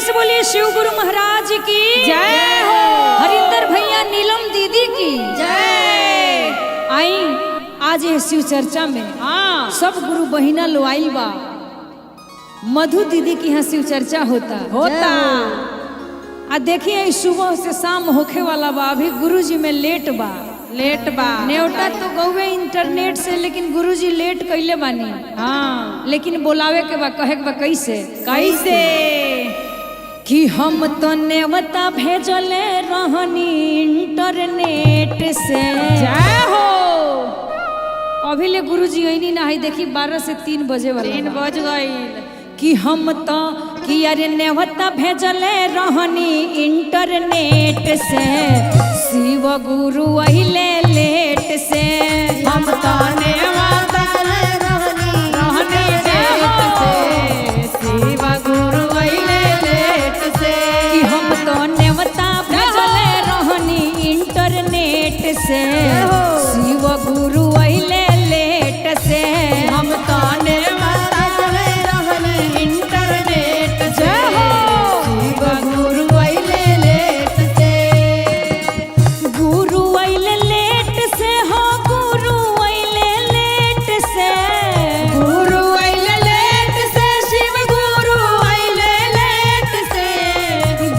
से बोलिए शिव गुरु महाराज की जय हो। हरिंदर भैया नीलम दीदी की जय। आई आज ये शिव चर्चा में हाँ सब गुरु बहिना लो आइल बा। मधु दीदी की यहाँ शिव चर्चा होता आ देखिए सुबह से शाम होखे वाला बा। अभी गुरुजी में लेट बा न्योता तो गौवे इंटरनेट से, लेकिन गुरुजी लेट कैले बानी। हाँ लेकिन बोलावे के बा, कहे के बा कैसे कैसे कि हम तो न्योता भेजले रहनी इंटरनेट से। जय हो। अभी ले गुरुजी ऐनी ना है, देखी 12 से 3 बजे वाला 3 बज गई कि हम तो कि अरे न्योता भेजले रहनी इंटरनेट से, शिव गुरु अहिले लेट से। हम तो न्योता रहनी लेट से, शिव गुरु अहिले लेट से। कि हम तो न्योता भेजले रहनी इंटरनेट से, शिव गुरु अहिले लेट से। हम तो न्योता रहनी इंटरनेट से, शिव गुरु अहिले लेट से। गुरु अहिले लेट से हो, गुरु अहिले लेट से। गुरु अहिले लेट से, शिव गुरु अहिले लेट से।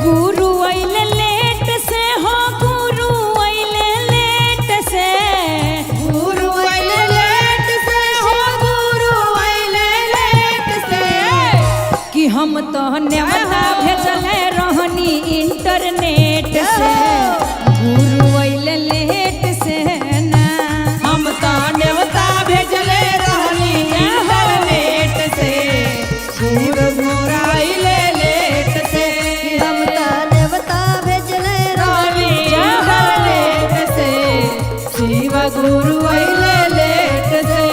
गुरु अहिले लेट से हो, गुरु अहिले लेट से। गुरु अहिले लेट से हो, गुरु अहिले लेट से। कि हम तो न्योता भेजले रहनी इंटरनेट से, गुरु अहिले लेट से ना। हम तो न्योता भेजले रहनी इंटरनेट से, शिव गुरु अहिले लेट से। हम तो न्योता भेजले रहनी इंटरनेट से, शिव गुरु अहिले लेट से।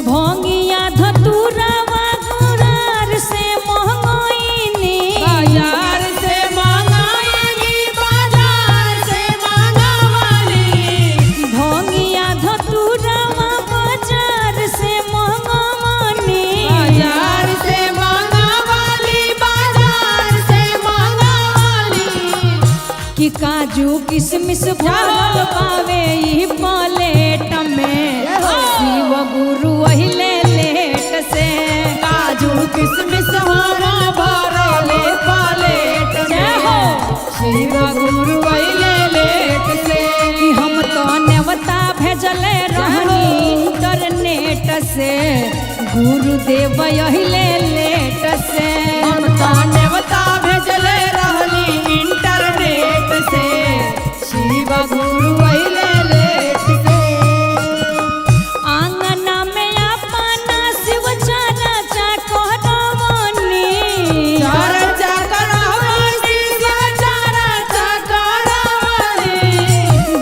भोंगिया धतुरावा गुरार से महंगाईनी, बाजार से मंगाएगी, बाजार से मंगावाली। भोंगिया धतुरावा बाजार से महंगावानी। बाजार से मंगावाली, बाजार से मंगावाली। कि काजू किशमिश भरल पावे ई प्लेट में, शिव गुरु अहिले लेट से। काजू किशमिश हरा भरले प्लेट में, शिव गुरु अहिले लेट से। कि हम तो न्योता भेजले रहनी इंटरनेट से, गुरुदेव अहिले लेट से। हम तो न्योता भेजले रहनी इंटरनेट से, शिव गुरु अहिले लेट से। आंगना में अपना शिव चर्चा करवनी, चर्चा करवनी, शिव चर्चा करवनी।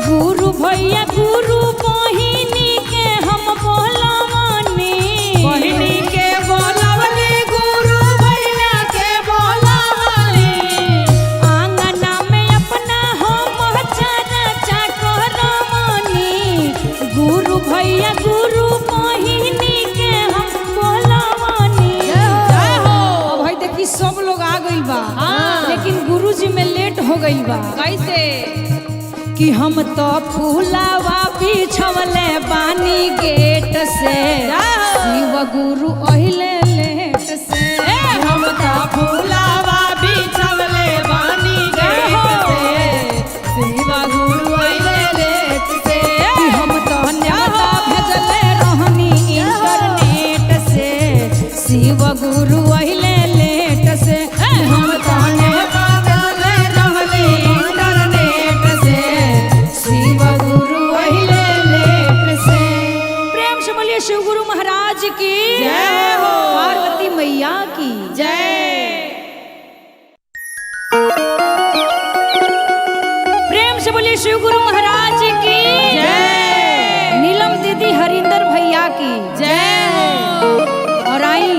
गुरु भैया गुरु बहिनी के हम बोलवनी। बहिनी के बोलवनी, गुरु भैया के बोलवनी। आंगना में अपना हम चर्चा करवनी, गुरु भैया गुरु बहिनी के हम बोलवनी। जय हो। अब भाई देखी सब लोग आ गइल बा, हाँ। लेकिन गुरुजी में लेट हो गइल बा। कैसे कि हम तो फूलावा बिछवले बानी गेट से, शिव गुरु अहिले लेट से। हम तो फूलावा बिछवले बानी गेट से, शिव गुरु अहिले लेट से। कि हम तो न्योता भेजले रहनी इंटरनेट से, शिव गुरु अहिले लेट से। हम तो न्योता भेजले रहनी इंटरनेट से, शिव गुरु अहिले लेट से। प्रेम से बोलिए शिव गुरु महाराज की जय हो। पार्वती मैया की जय। प्रेम से बोलिए शिव गुरु महाराज की जय। नीलम दीदी हरिंदर भैया की जय हो। और आई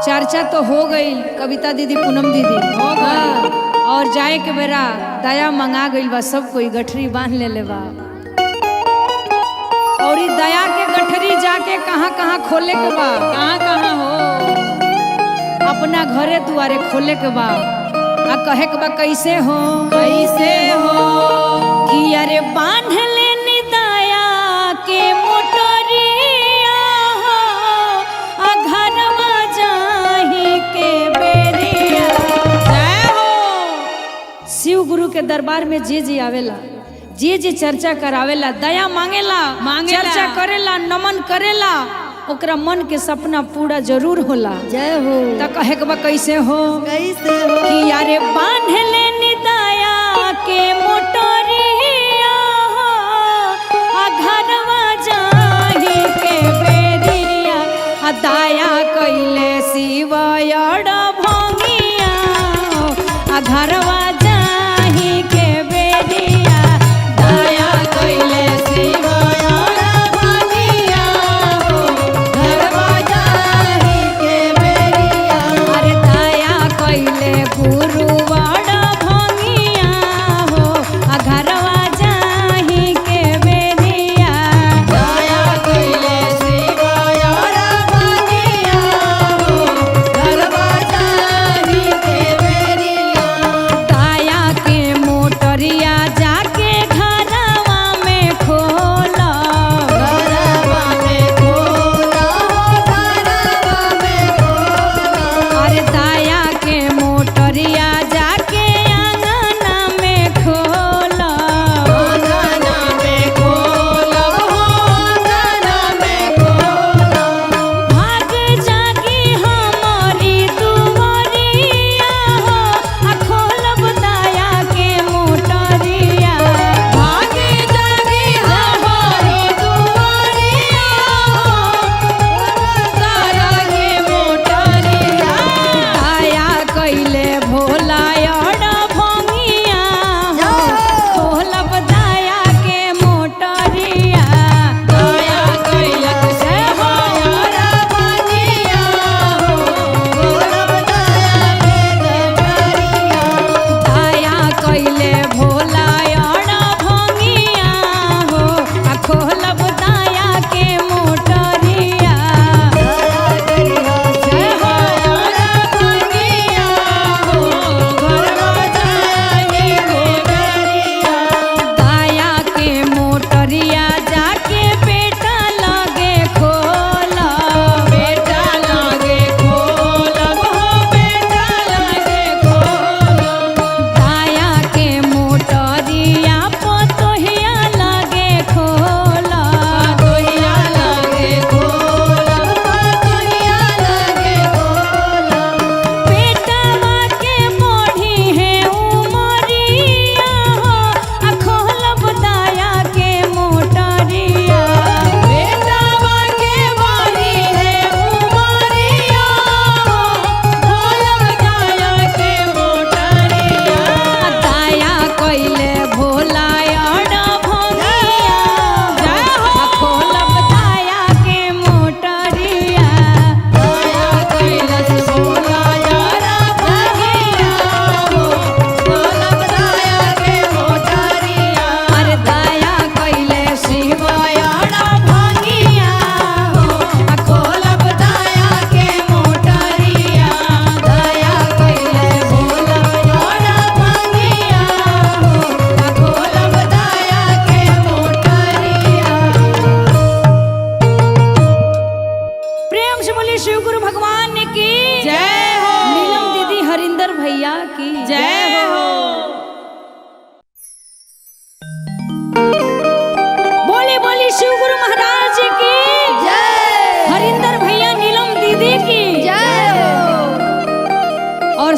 चर्चा तो हो गई, कविता दीदी पूनम दीदी हो गई। और जाए के बेरा दया मंगा गई बा, सब कोई गठरी बांध ले बा। और ई दया के गठरी जाके कहाँ कहाँ खोले के बा, कहाँ कहाँ हो। अपना अपना घरे दुआरे खोले के बा आ कहे के बा कैसे हो कि अरे बांध ले निदाया के मोटरिया हो आ घरवा जाही के बेरिया। जय हो। शिव गुरु के दरबार में जे आवेला जे चर्चा करावेला दया मांगेला चर्चा करेला नमन करेला ओकरा मन के सपना पूरा जरूर होला। जय हो। त कहे के बा कैसे हो कि यारे बांध ले निदाया के मोटरिया आ घरवा जाही के बेरिया आ दया कइले शिवयड़ भंगिया आ घरवा जाही के बेरिया दया कइले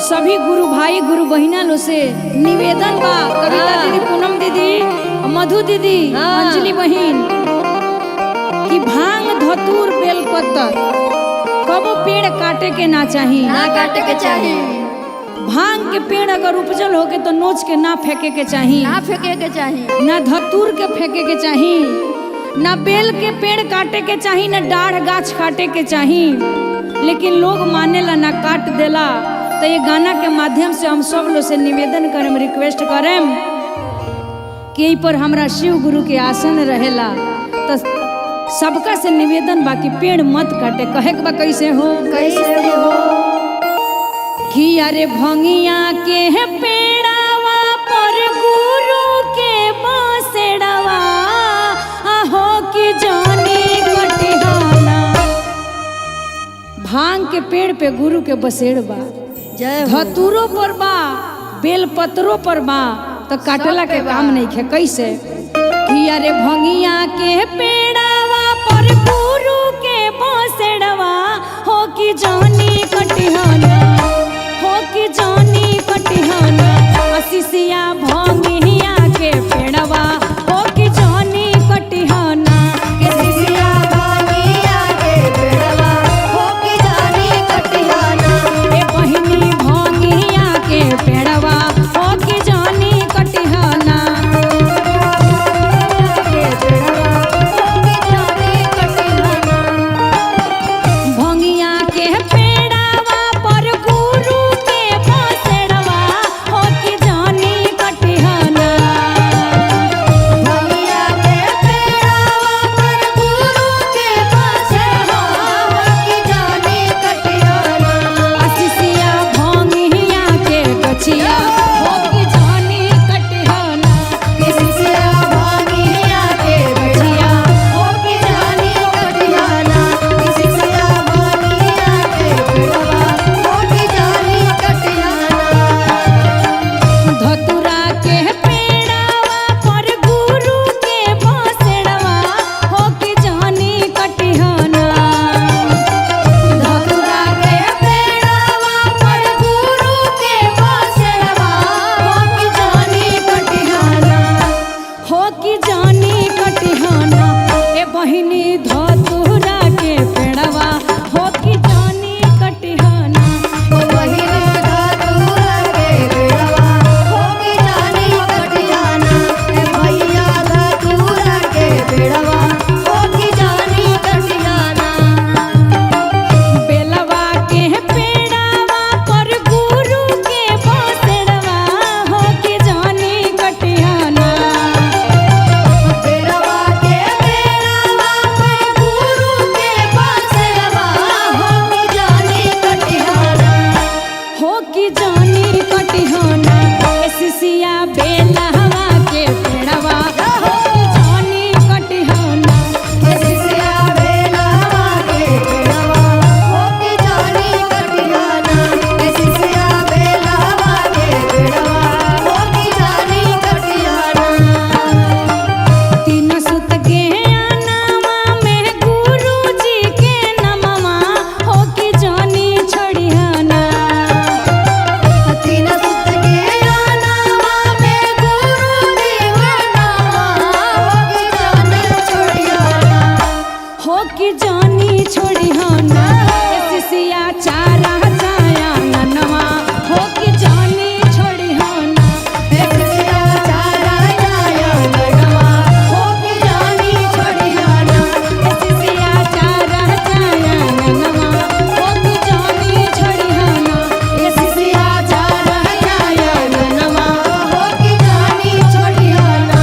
सभी गुरु भाई गुरु बहिना लो से निवेदन बा, कविता दीदी, पूनम दीदी, मधु दीदी, अंजलि बहिन, कि भांग धतूर बेलपत्र कबो पेड़ काटे के ना चाहिए, ना काटे के चाहिए। भांग के पेड़ अगर उपजल होके तो नोच के ना फेंके के चाहिए, ना फेंके के चाहिए, ना धतूर के फेंके के चाहिए, ना बेल के पेड़ काटे के चाहिए, ना डाढ़ गाछ काटे के चाहिए। लेकिन लोग मानेला ना काट देला। तो ये गाना के माध्यम से हम सब लोग से निवेदन करें, रिक्वेस्ट करें कि यही पर हमरा शिव गुरु के आसन रहेला। तो सबका से निवेदन बाकी पेड़ मत काटे। कहे के बा कैसे हो, कैसे हो कि अरे भंगिया के पेड़ावा पर गुरु के बसेड़वा आहो कि जानी कटिहाना। भांग के पेड़ पे गुरु के बसेड़ बा, धतूरो पर बा, बेलपत्रों पर बा, तो काटला के काम नहीं खे। कैसे कि अरे भंगिया के पेड़ावा पर गुरु के बसेड़वा हो कि जानी कटिहाना, हो कि जानी कटिहाना। शिष्या भंगिया के पेड़वा हो कि जानी कटिहाना, के शिष्या भंगिया के पेड़वा हो कि जानी कटिहाना। ए बहिनी भंगिया के पेड़वा हो कि जानी कटिहाना, भंगिया के पेड़वा पर गुरु के बसेड़वा हो कि जानी कटिहाना। भंगिया के पेड़वा पर गुरु के बसेड़वा हो कि जानी कटिहाना। शिष्या भंगिया के गछिया हो कि जानी कटिहाना, के शिष्या भंगिया के गछिया हो कि जानी कटिहाना, के शिष्या भंगिया के पेड़वा हो कि जानी कटिहाना। धतुरा के पेड़वा पर गुरु के बसेड़वा हो कि जानी कटिहाना। धतुरा के पेड़वा पर गुरु के बसेड़वा हो कि जानी कटिहाना, हो कि जानी कटिहाना। ए बहिनी धतुरा के पेड़वा हो कि जानी कटिहाना, ओ बहिनी धतुरा के पेड़वा हो कि जानी कटिहाना। ए भैया धतुरा के पेड़वा हो कि जानी कटिहाना। बेलवा के पेड़वा पर गुरु के बसेड़वा हो कि जानी कटिहाना। बेलवा के पेड़वा पर गुरु के बसेड़वा हो कि जानी कटिहाना, हो कि जानी कटिहाना। ए शिष्या बेलवा के पेड़वा हो कि जानी कटिहाना, ए शिष्या बेलवा के पेड़वा हो कि जानी कटिहाना, ए शिष्या बेलवा के पेड़वा हो कि जानी कटिहाना। तीन सुत के नामा में गुरु जी के नमवा हो कि जानी छड़िहाना। तीन सुत के नामा में गुरु जी के नमवा हो कि जानी छड़िहाना, हो कि जानी छड़िहाना। शिष्या चारा जाया ननवा हो कि जानी छड़िहाना, शिष्या चारा जाया ननवा हो कि जानी छड़िहाना, शिष्या चारा जाया ननवा हो कि जानी छड़िहाना, शिष्या चारा जाया ननवा हो कि जानी छड़िहाना,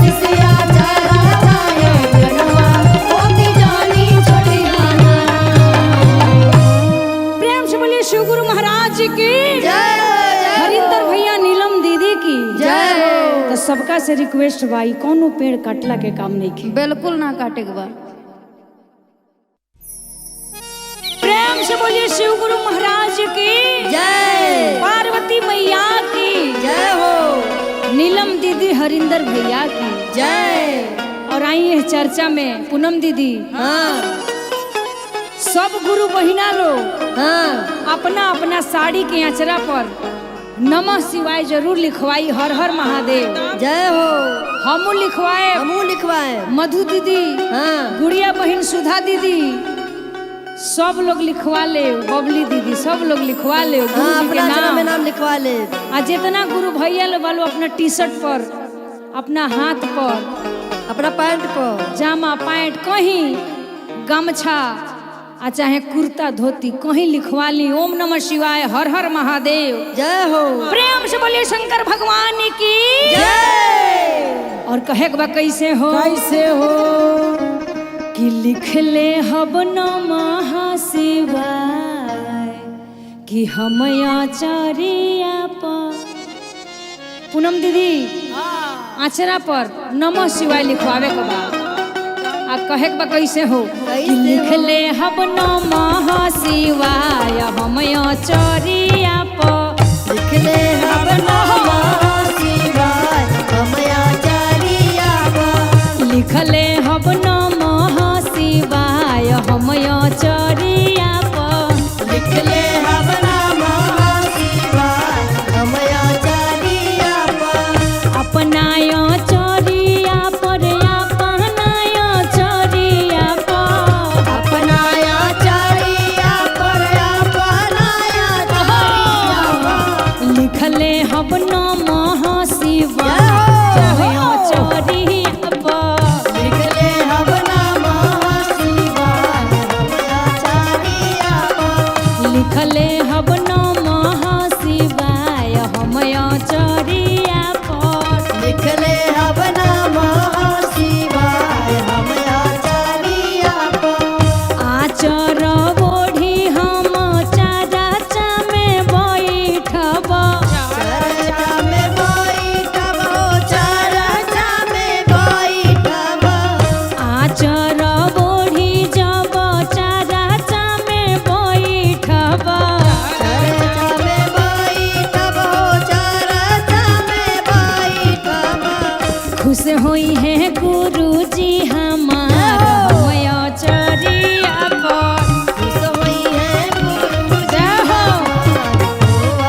शिष्या चारा जाया ननवा हो कि जानी छड़िहाना। प्रेम से बोलिए शिव गुरु महाराज जी की जय, हरिंदर भैया नीलम दीदी की जय। तो सबका से रिक्वेस्ट भाई कोनो पेड़ काटला के काम नहीं की, बिल्कुल ना काटे के बा। प्रेम से बोलिए शिव गुरु महाराज की जय, पार्वती मैया की जय हो, नीलम दीदी हरिंदर भैया की जय। और आई है चर्चा में पूनम दीदी। हाँ सब गुरु बहिना लोग हाँ अपना अपना साड़ी के अचरा पर नमः शिवाय जरूर लिखवाई, हर हर महादेव। जय हो, हमू लिखवाए, हमू लिखवाए। मधु दीदी, हाँ गुड़िया बहन सुधा दीदी, सब लोग लिखवा ले, बबली दीदी सब लोग लिखवा ले गुरु हाँ, जी के अपना जगह में नाम। नाम लिखवा ले। आ जितना गुरु भैया लोग वालों अपना टी शर्ट पर, अपना हाथ पर, अपना पैंट पर, जामा पैंट, कहीं गमछा आ चाहे कुर्ता धोती कहीं लिखवा ली ओम नमः शिवाय हर हर महादेव। जय हो, प्रेम से बोलिए शंकर भगवान की जय। और कहे के बा कैसे हो, कैसे हो कि लिख ले हब नमः शिवाय, कि हम आचार्या पर पूनम दीदी आचरा पर नमः शिवाय लिखवावे के बा आ कहे के बा कैसे हो कि लिखले हब नमः शिवाय हम आचरिया पर लिखले हब नमः शिवाय हम आचार्या पर लिखले हब नमः शिवाय हम आचरिया पर लिखले हब नमः शिवाय हम आचार्या पर अपनाय चरिया पर अपनाय चरिया पर अपनाय आचार्या पर अपनाय आचार्या पर लिखले हब नमः शिवाय चरिया पर लिखले हब नमः शिवाय हम आचार्या पर लिखले हब नमः शिवाय हम आचरिया पर लिखले हब नमः शिवाय हम आचार्या पर आचर ओढ़ी हम चाचा में बैठब चर्चा में बैठब चर्चा में बैठब आचर ओढ़ी जब चाचा में बैठब चर्चा में बैठब चर्चा में बैठब खुश होई है गुरुजी हमार हम आचरिया पर खुश होई है गुरु जय हो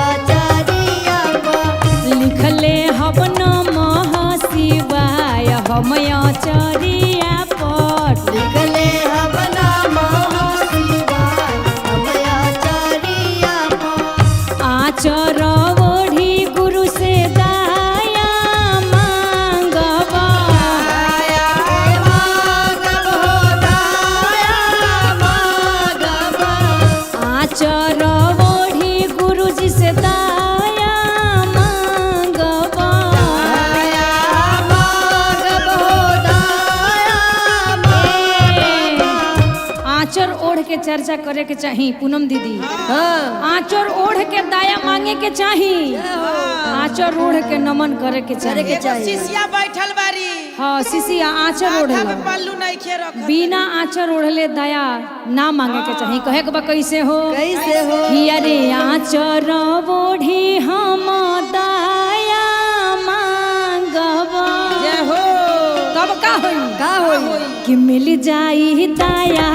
आचार्या पर लिखले हब नमः शिवाय हम आचरिया पर लिखले हब नमः शिवाय हम आचार्या पर आचर ओढ़ी गुरु से दाया मांगब दाया मांगब दाया मांगब आचर ओढ़ी गुरु जी से दाया मांगब दाया मांगब दाया मांगब आचर ओढ़ के चर्चा करे के चाही पूनम दीदी आचर ओढ़ के दाया मांगे के चाही आचर ओढ़ के नमन करे के करे के चाही चाहिए शिष्या बैठल बारी हाँ शिशिया आचर आधा ओढ़ला में पल्लू नहीं खे रखल बिना आचर ओढ़ले दया ना मांगे के चाही कहे के बा कैसे हो कैसे हो हियरे आचर ओढ़ी हम दया मांगब जय हो तब का होई का होई कि मिल जाई दया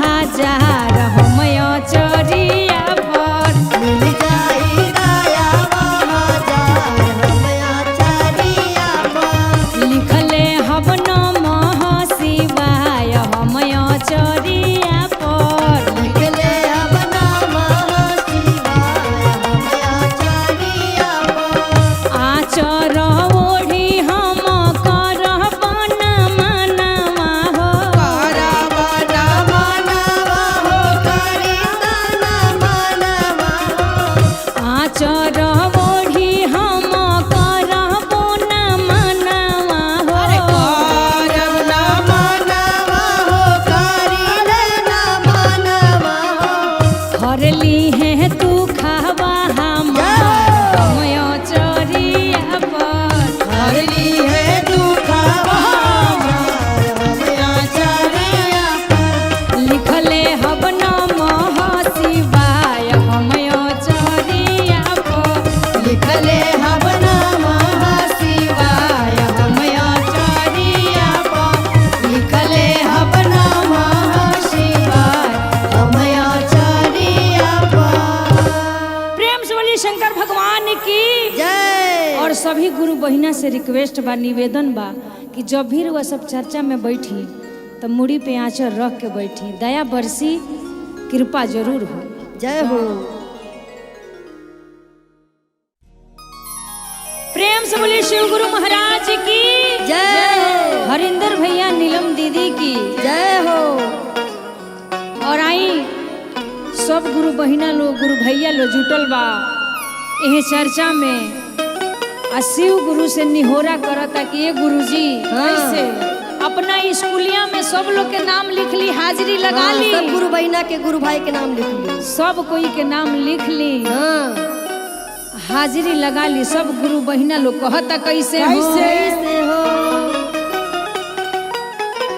हजार हम आचरिया पर मिल जाई दाया महाजार हम आचार्या पर लिखले हब नमः शिवाय हम आचरिया पर लिखले हब नमः शिवाय हम आचार्या पर आचर ओढ़ी हम करब मनवा हो करबन मनवा हो करी तन मनवा हो आचर ओढ़ी हम करब मनवा हो करब न मनवा हो करी रे न मनवा हो हरली है तू खावा हमार हम आचरिया पर हरली है दुखवा हमार हम आचार्या पर लिखले हब नमः शिवाय हम आचरिया पर लिखले हब नमः शिवाय हम आचार्या पर लिखले हब नमः शिवाय हम आचार्या पर प्रेम से बोलिए शंकर भगवान की जय और सभी गुरु बहिना से रिक्वेस्ट बा निवेदन बा कि जब भी वह सब चर्चा में बैठी तो मुड़ी पे आंचल रख के बैठी दया बरसी कृपा जरूर हो जय हो प्रेम से बोलिए शिव गुरु महाराज की जय हरिंदर भैया नीलम दीदी की जय हो और आई सब गुरु बहिना लोग गुरु भैया लोग जुटल बा यह चर्चा में आ शिव गुरु से निहोरा करता कि ये गुरुजी कैसे अपना स्कूलिया में सब लोग के नाम लिख ली, हाजिरी लगा हाँ, ली, सब गुरु बहिना के गुरु भाई के नाम लिख ली। सब कोई के नाम लिख ली, हाँ हाजिरी लगा ली। सब गुरु बहिना लोग कहता कैसे हो कैसे हो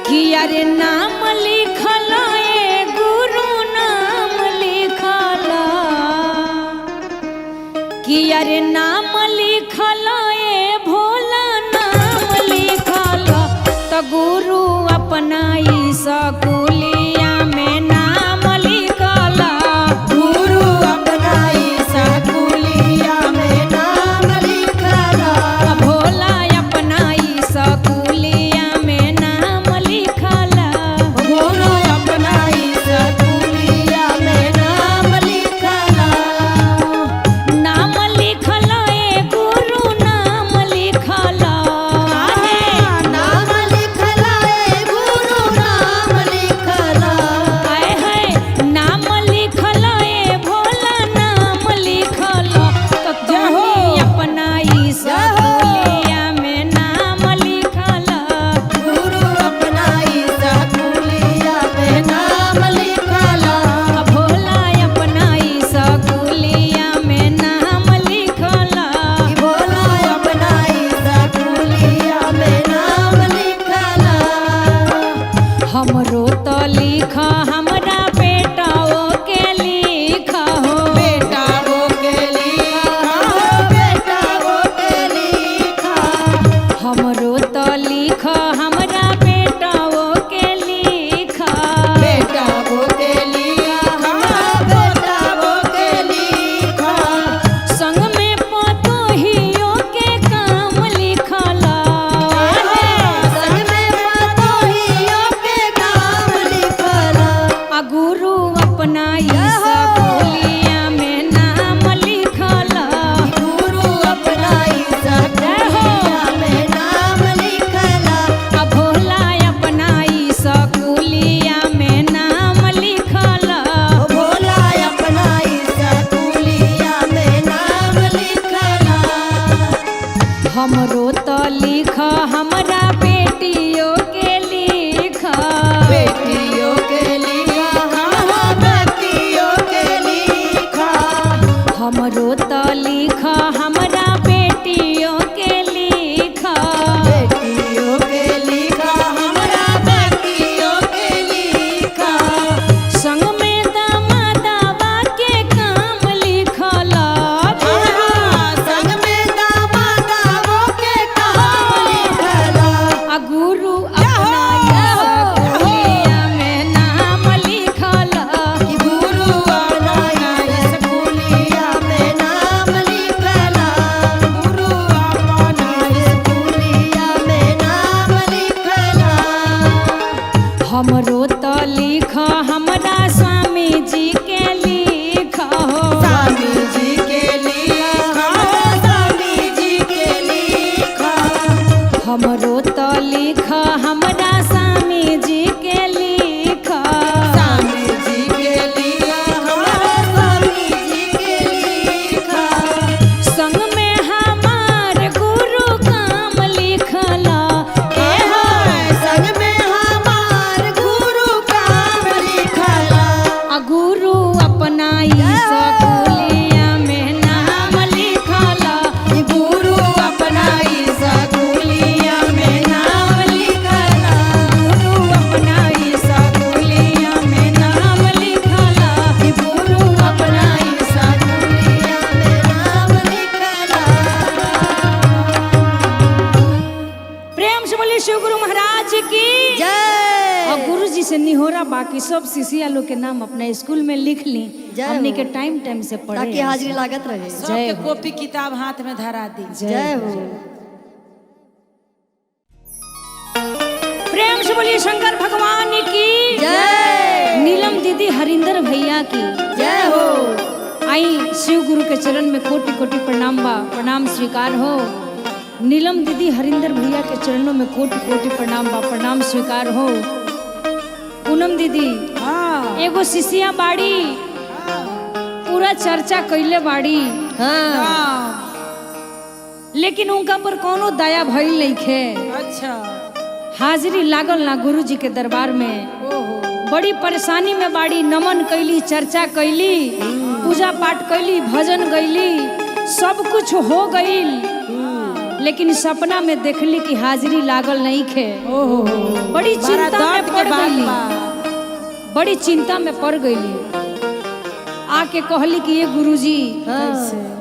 कि अरे नाम लिखल ए गुरु नाम लिखल, कि अरे नाम लिखल ए भोला नाम लिखल, तो गुरु अपना ई सकुलिया में नाम लिखल, गुरु अपना ई सकुलिया में नाम लिखल, भोला अपना ई सकुलिया में नाम लिखल, गुरु अपना ई सकुलिया में नाम लिखल, नाम लिखल ए गुरु नाम लिखल, नाम लिखल ए गुरु नाम लिखल, आए है नाम लिखल ए भोला नाम लिखल, तो तुही अपना ई सकुलिया में नाम लिखल, गुरु अपना ई सकुलिया में नाम लिखल, भोला अपना ई सकुलिया में नाम लिखल, भोला अपना ई सकुलिया में नाम लिखल, हमरो तो लिख हमरा बेटाओ के लिख हो, बेटा वो के लिखा, बेटा वो के लिखा, हमरो तो लिख हमरा बेटाओ के लिख, बेटा वो के लिखा, बेटा वो के लिखा, संग में पतोहियो के काम लिखल, संग में पतोहियों के नाम लिखल, आ गुरु अपना ई सकुलिया में नाम लिखल, गुरु अपना ई सकुलिया में नाम लिखल, आ भोला अपना ई सकुलिया में नाम लिखल, भोला अपना ई सकुलिया में नाम लिखल, हमरो तो लिख हमरा बेटियों के लिख, बेटियों के लिखा, बेटियों के लिखा, हमरो तो लिख हमरा बेटियों के लिख, बेटियों के लिखा, हमरा बेटियों के लिखा, संग में दामादावा के काम लिखल, संग में दामादावों के काम लिखल, आ गुरु अपना ई सकुलिया में नाम लिखल, गुरु अपना ई सकुलिया में नाम लिखल, गुरु अपना ई सकुलिया में नाम लिखल, हमरो तो लिख हमरा स्वामी जी के लिख हो, स्वामी जी के लिखा, स्वामी जी के लिखा, हमरो तो लिख हमरा स्वामी जी के लिख, स्वामी जी के लिखा, स्वामी जी के लिखा, संग में हमार गुरु काम लिखल, संग में हमार गुरु काम लिखल, आ गुरु अपना ई सकुलिया में नाम लिखल, गुरु अपना ई सकुलिया में नाम लिखल, गुरु अपना ई सकुलिया में नाम लिखल, गुरु अपना ई सकुलिया में नाम लिखल। प्रेम से बोलिए शिव गुरु महाराज की। जय। और गुरु जी से निहोरा बाकी सब शिष्या लोग के नाम अपना स्कूल में लिख ली, जय हमने हो। के टाइम टाइम से ताकि पढ़े। हाजिरी लागत रहे। सबके कॉपी किताब हाथ में धरा दी। जय हो। प्रेम से बोलिए शंकर भगवान की जय। नीलम दीदी हरिंदर भैया की जय हो। आई शिव गुरु के चरण में कोटि कोटि प्रणाम बा, प्रणाम स्वीकार हो। नीलम दीदी हरिंदर भैया के चरणों में कोटि कोटि प्रणाम बा, प्रणाम स्वीकार हो। पूनम दीदी हाँ एगो शिष्या बाड़ी, पूरा चर्चा कैले बाड़ी, हाँ लेकिन उनका पर कोनो दया भइल नहीं खे। अच्छा हाजिरी लागल ना गुरुजी के दरबार में। बड़ी परेशानी में बाड़ी, नमन कैली, चर्चा कैली, पूजा पाठ कैली, भजन गैली, सब कुछ हो गईल, लेकिन सपना में देखली कि हाजिरी लागल नहीं खे। बड़ी चिंता में पड़ गई, बड़ी चिंता में पड़ गई। आके कहली कि ये गुरुजी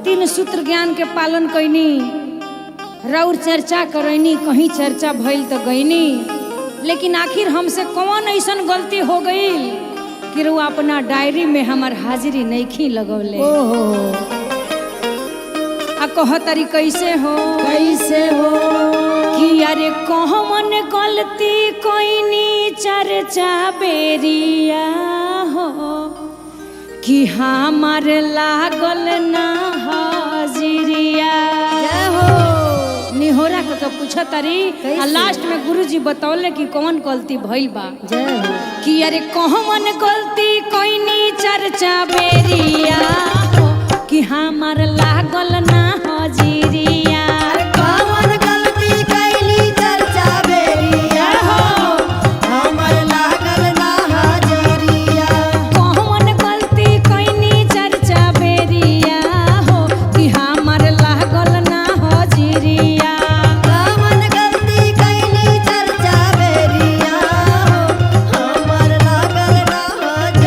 3 सूत्र ज्ञान के पालन कैनी, राउर चर्चा करैनी, कहीं चर्चा भइल तो गईनी, लेकिन आखिर हमसे कौन ऐसन गलती हो गई कि रू अपना डायरी में हमार हाजिरी नहीं लगौले। आ कहतरी कैसे हो कि अरे कौन गलती कोईनी चर्चा बेरिया हो कि हमार लागल ना हाजिरिया हो। निहोरा के पूछा तारी, आ लास्ट में गुरुजी बतौले कि कौन गलती भइल बा। कि अरे कौन गलती कोईनी चर्चा बेरिया हो कि हमार लागल ना हाजिरिया। कौन गलती कैली चर्चा बेरिया हो हमर लागल ना हाजिरिया। कौन गलती कोईनी चर्चा बेरिया हो कि हमार लागल ना हाजिरिया। कौन गलती कैली चर्चा बेरिया हो हमर लागल ना हाजिरिया।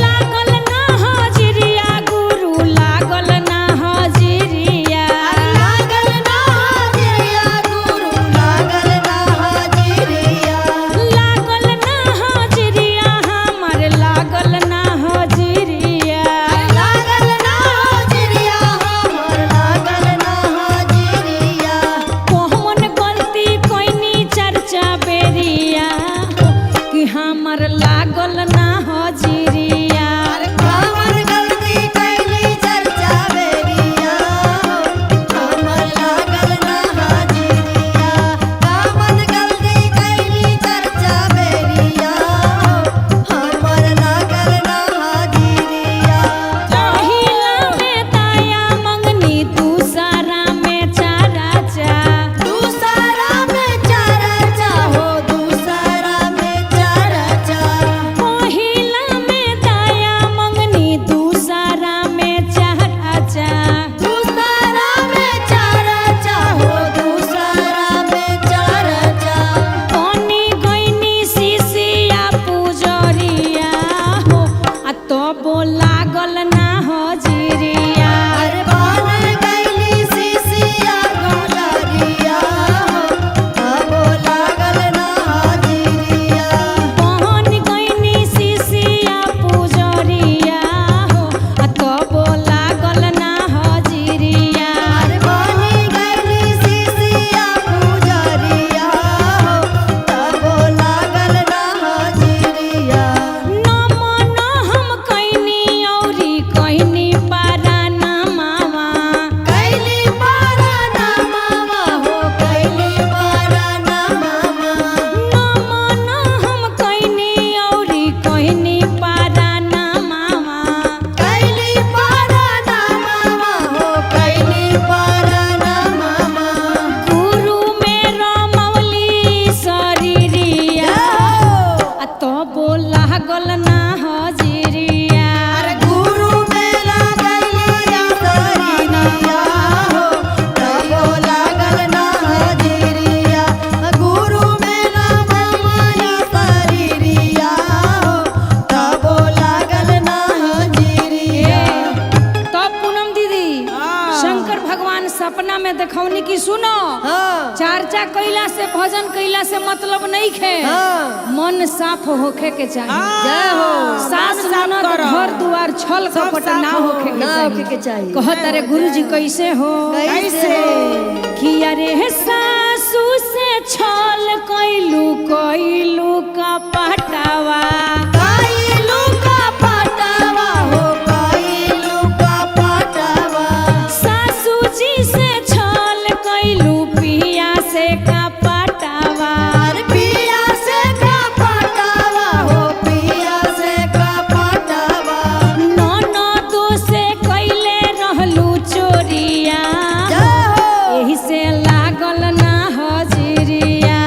लागल ना हाजिरिया गुरु, लागल ना हाजिरिया। लागल ना हाजिरिया गुरु, लागल ना हाजिरिया। लागल ना हाजिरिया हमार, लागल ना हाजिरिया। लागल ना हाजिरिया हमर, लागल ना हाजिरिया। कौन गलती कोईनी चर्चा बेरिया हो कि हमार लागल ना हाजिरिया। कौन गलती कैली चर्चा बेरिया हो हमर लागल ना हाजिरिया। कौन गलती कैली चर्चा बेरिया हो हमर लागल ना हाजिरिया। पहिला में दया मंगनी, दूसरा में चर्चा। दूसरा में चर्चा हो, दूसरा में चर्चा। पहिला में दया मंगनी, दूसरा में चर्चा। दूसरा में चर्चा हो, दूसरा में चर्चा। कोनी गईनी शिशिया पुजरिया हो आ तो लागल ना हाजिरिया। अरे बन गईली शिशिया गुजरिया हो अब लागल ना हाजिरिया। बहन गईनी शिशिया पुजरिया हो आ तो लागल ना हाजिरिया। अरे बन गईली शिशिया गुजरिया हो तब लागल ना हाजिरिया। नमन हम कैनी औरी कहनी पारा ना मावा। कैली पारा ना मामा हो, कैली पारा ना मामा। नमन हम कैनी औरी कहनी पारा ना मावा। कैली पारा ना मामा हो, कैली पारा ना मामा। गुरु में रमौली शरीरिया आ तो लागल ना हाजिरिया। अरे गुरु मेरा गैलिया शरीरिया हो तब लागल ना हाजिरिया। गुरु मेरा मामाया शरीरिया हो तब लागल ना हाजिरिया। तब पूनम दीदी शंकर भगवान सपना में देखौनी कि सुनो, चर्चा कैला से भजन कैला से मतलब नहीं खे, मन साफ होखे के चाहिए। जय हो। सास ननद घर दुआर छल कपट ना होखे के चाहिए। कहत अरे गुरुजी कैसे हो कैसे? कि अरे सासू से छल कैलू का पटावा। कैलू का पटावा हो, कैलू का पटावा। सासू जी से छल कैलू पिया से का पटावा। अरे पिया से का पटावा हो, पिया से का पटावा। ननदो से कैले रहलू चोरिया, जय हो। एही से लागल ना हाजिरिया।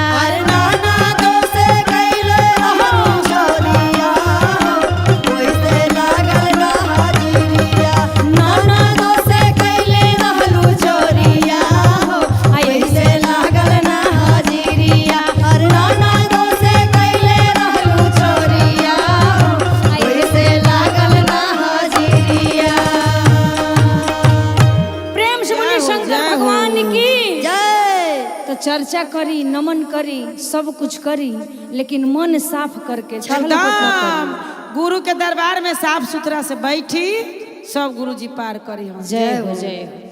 चर्चा करी, नमन करी, सब कुछ करी, लेकिन मन साफ करके छल कपट न एकदम करी। गुरु के दरबार में साफ सुथरा से बैठी, सब गुरु जी पार करी हम। जय हो, जय हो।